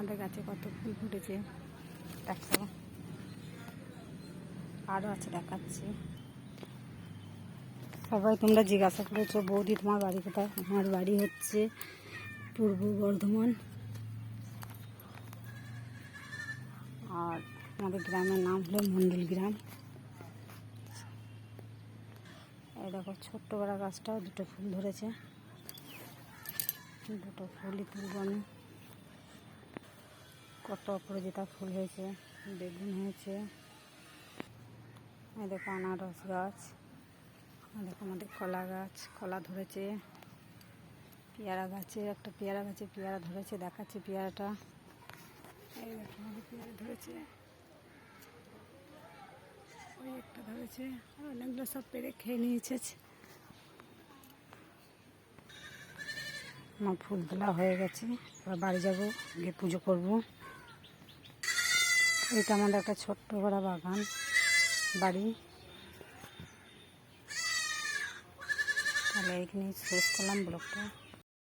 আমাদের গাছে কত ফুল ফুটেছে দেখো, আরও আছে দেখাচ্ছি। সবাই তোমরা জিজ্ঞাসা করেছো বৌদি তোমার বাড়ি কোথায়? আমার বাড়ি হচ্ছে পূর্ব বর্ধমান, আর আমাদের গ্রামের নাম হলো মণ্ডল গ্রাম। এই দেখো ছোট্ট বড় গাছটাও দুটো ফুল ধরেছে, দুটো ফুলই তুলব আমি। কত অপরাজিতা ফুল হয়েছে, বেগুন হয়েছে। এই দেখো আনারস গাছ, দেখো আমাদের কলা গাছ, কলা ধরেছে। পেয়ারা গাছে একটা পেয়ারা গাছে পেয়ারা ধরেছে, দেখাচ্ছে পেয়ারাটা। এই দেখো আমাদের পেয়ারা ধরেছে, ওই একটা ধরেছে, আর অনেকগুলো সব পেড়ে খেয়ে নিয়েছে। আমার ফুল তোলা হয়ে গেছে, এবার বাড়ি যাবো, গিয়ে পুজো করবো। এটা আমাদের একটা ছোট্ট বড় বাগান বাড়ি। তাহলে এখানে শেষ করলাম ব্লগটা।